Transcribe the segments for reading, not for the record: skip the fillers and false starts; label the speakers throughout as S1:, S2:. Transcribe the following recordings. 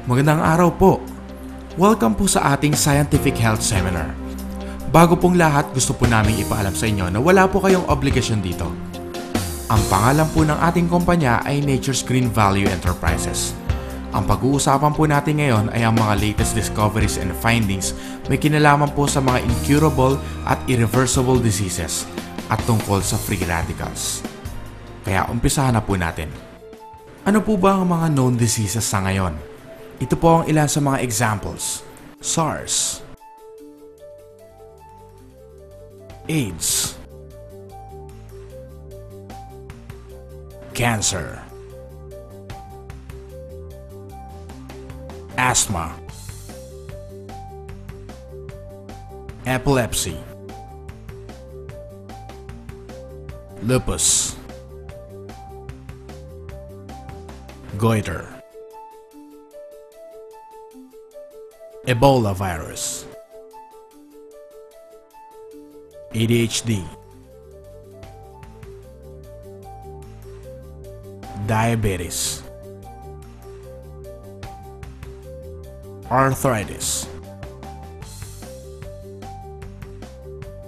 S1: Magandang araw po. Welcome po sa ating Scientific Health Seminar. Bago pong lahat, gusto po namin ipaalam sa inyo na wala po kayong obligasyon dito. Ang pangalan po ng ating kumpanya ay Nature's Green Value Enterprises. Ang pag-uusapan po natin ngayon ay ang mga latest discoveries and findings may kinalaman po sa mga incurable at irreversible diseases at tungkol sa free radicals. Kaya umpisahan na po natin. Ano po ba ang mga known diseases sa ngayon? Ito po ang ilan sa mga examples. SARS, AIDS, cancer, asthma, epilepsy, lupus, goiter, Ebola virus, ADHD, diabetes, arthritis,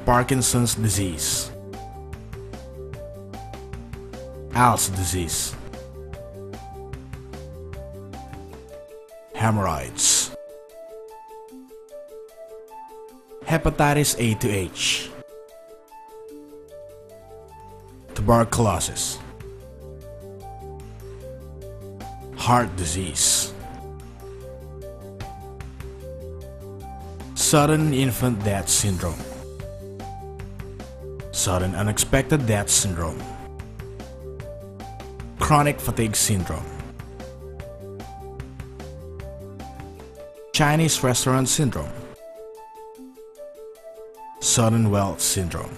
S1: Parkinson's disease, Alzheimer's disease, hemorrhoids, hepatitis A to H, tuberculosis, heart disease, sudden infant death syndrome, sudden unexpected death syndrome, chronic fatigue syndrome, Chinese restaurant syndrome, sudden wealth syndrome,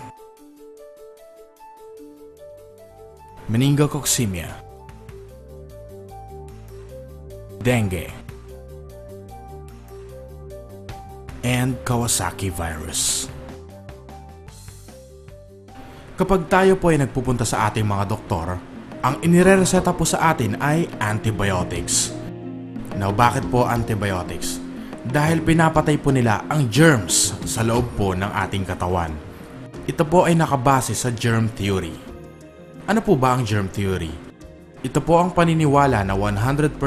S1: meningococcemia, dengue, and Kawasaki virus. Kapag tayo po ay nagpupunta sa ating mga doktor, ang inirereseta po sa atin ay antibiotics. Now, bakit po antibiotics? Dahil pinapatay po nila ang germs sa loob po ng ating katawan. Ito po ay nakabase sa germ theory. Ano po ba ang germ theory? Ito po ang paniniwala na 100%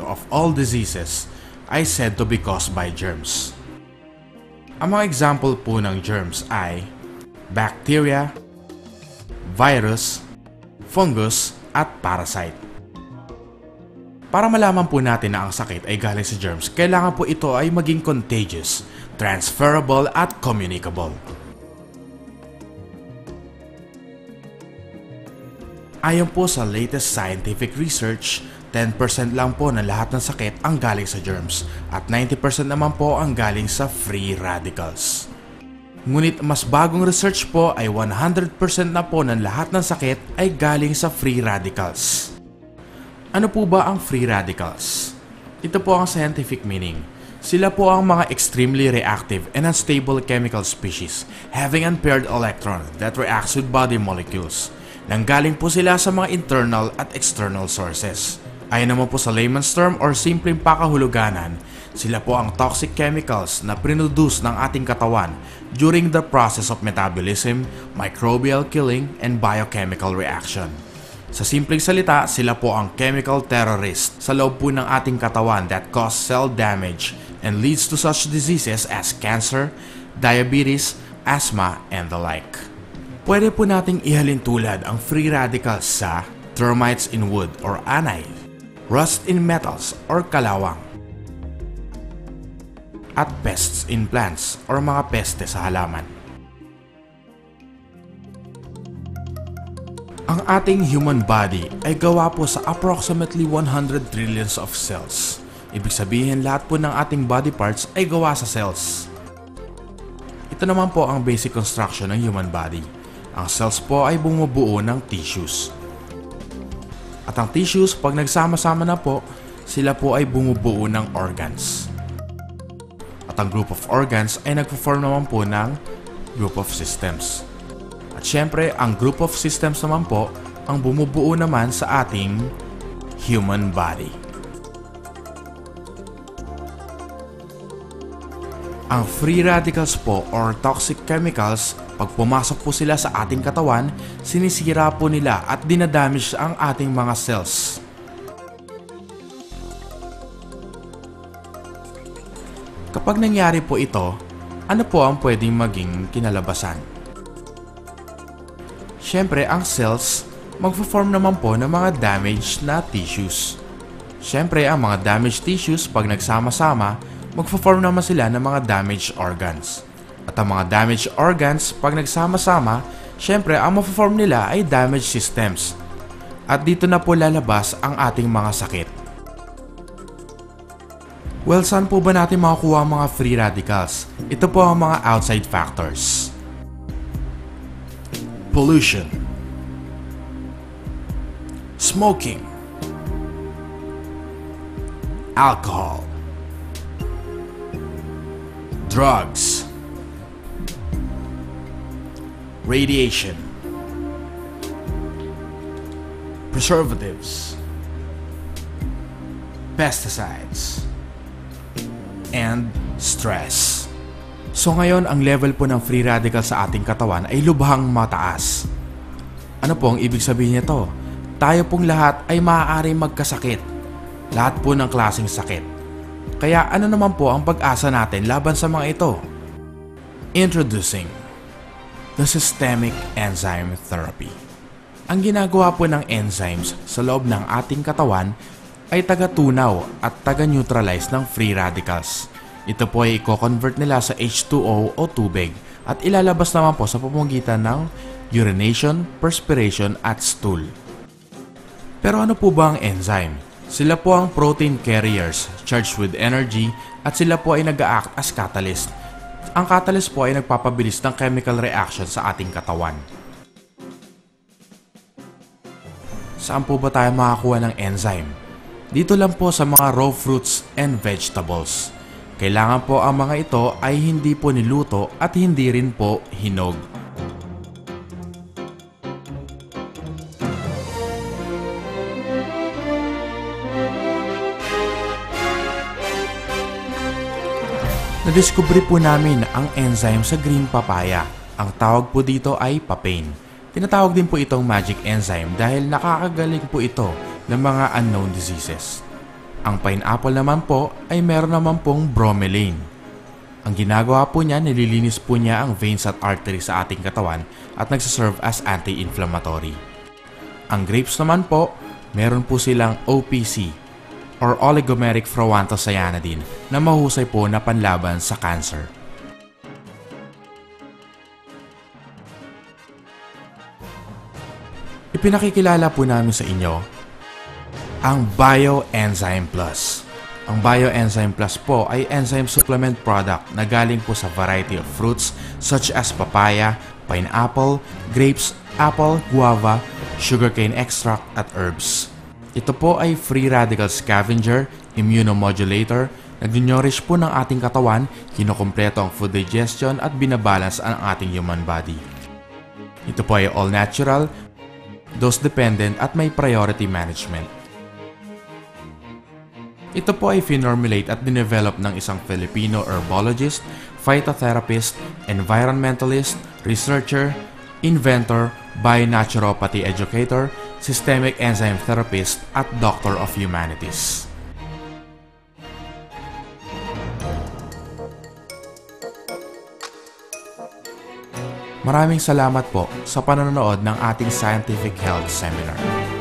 S1: of all diseases ay said to be caused by germs. Ang mga example po ng germs ay bacteria, virus, fungus, at parasite. Para malaman po natin na ang sakit ay galing sa germs, kailangan po ito ay maging contagious, transferable, at communicable. Ayon po sa latest scientific research, 10% lang po ng lahat ng sakit ang galing sa germs at 90% naman po ang galing sa free radicals. Ngunit mas bagong research po ay 100% na po ng lahat ng sakit ay galing sa free radicals. Ano po ba ang free radicals? Ito po ang scientific meaning. Sila po ang mga extremely reactive and unstable chemical species having unpaired electron that reacts with body molecules. Nanggaling po sila sa mga internal at external sources. Ayon naman po sa layman's term or simpleng pakahuluganan, sila po ang toxic chemicals na produce ng ating katawan during the process of metabolism, microbial killing, and biochemical reaction. Sa simpleng salita, sila po ang chemical terrorist sa loob po ng ating katawan that cause cell damage and leads to such diseases as cancer, diabetes, asthma, and the like. Pwede po nating ihalin tulad ang free radicals sa termites in wood or anay, rust in metals or kalawang, at pests in plants or mga peste sa halaman. Ang ating human body ay gawa po sa approximately 100 trillions of cells. Ibig sabihin lahat po ng ating body parts ay gawa sa cells. Ito naman po ang basic construction ng human body. Ang cells po ay bumubuo ng tissues. At ang tissues, pag nagsama-sama na po, sila po ay bumubuo ng organs. At ang group of organs ay nagpo-form naman po ng group of systems. At syempre, ang group of systems naman po ang bumubuo naman sa ating human body. Ang free radicals po or toxic chemicals, pag pumasok po sila sa ating katawan, sinisira po nila at dinadamage ang ating mga cells. Kapag nangyari po ito, ano po ang pwedeng maging kinalabasan? Siyempre, ang cells, magpo-form naman po ng mga damaged na tissues. Siyempre, ang mga damaged tissues, pag nagsama-sama, magpo-form naman sila ng mga damaged organs. At ang mga damaged organs, pag nagsama-sama, siyempre, ang magpo-form nila ay damaged systems. At dito na po lalabas ang ating mga sakit. Well, saan po ba natin makukuha ang mga free radicals? Ito po ang mga outside factors. Pollution, smoking, alcohol, drugs, radiation, preservatives, pesticides, and stress. So ngayon, ang level po ng free radical sa ating katawan ay lubhang mataas. Ano po ang ibig sabihin nito? Tayo pong lahat ay maaaring magkasakit. Lahat po ng klaseng sakit. Kaya ano naman po ang pag-asa natin laban sa mga ito? Introducing the systemic enzyme therapy. Ang ginagawa po ng enzymes sa loob ng ating katawan ay taga-tunaw at taga-neutralize ng free radicals. Ito po ay i-convert nila sa H2O o tubig at ilalabas naman po sa pamamagitan ng urination, perspiration at stool. Pero ano po ba ang enzyme? Sila po ang protein carriers charged with energy at sila po ay nag-a-act as catalyst. Ang catalyst po ay nagpapabilis ng chemical reaction sa ating katawan. Saan po ba tayo makakuha ng enzyme? Dito lang po sa mga raw fruits and vegetables. Kailangan po ang mga ito ay hindi po niluto at hindi rin po hinog. Nadiskubre po namin ang enzyme sa green papaya. Ang tawag po dito ay papain. Tinatawag din po itong magic enzyme dahil nakakagaling po ito ng mga unknown diseases. Ang pineapple naman po ay meron naman pong bromelain. Ang ginagawa po niya, nililinis po niya ang veins at arteries sa ating katawan at nagsaserve as anti-inflammatory. Ang grapes naman po, meron po silang OPC or oligomeric frauantocyanidin na mahusay po na panlaban sa cancer. Ipinakikilala po namin sa inyo ang Bioenzyme Plus. Ang Bioenzyme Plus po ay enzyme supplement product na galing po sa variety of fruits such as papaya, pineapple, grapes, apple, guava, sugarcane extract at herbs. Ito po ay free radical scavenger, immunomodulator, nag-nourish po ng ating katawan, kinokompleto ang food digestion at binabalance ang ating human body. Ito po ay all natural, dose dependent at may priority management. Ito po ay finormulate at dinevelop ng isang Filipino herbologist, phytotherapist, environmentalist, researcher, inventor, bio-naturopathy educator, systemic enzyme therapist, at doctor of humanities. Maraming salamat po sa panonood ng ating Scientific Health Seminar.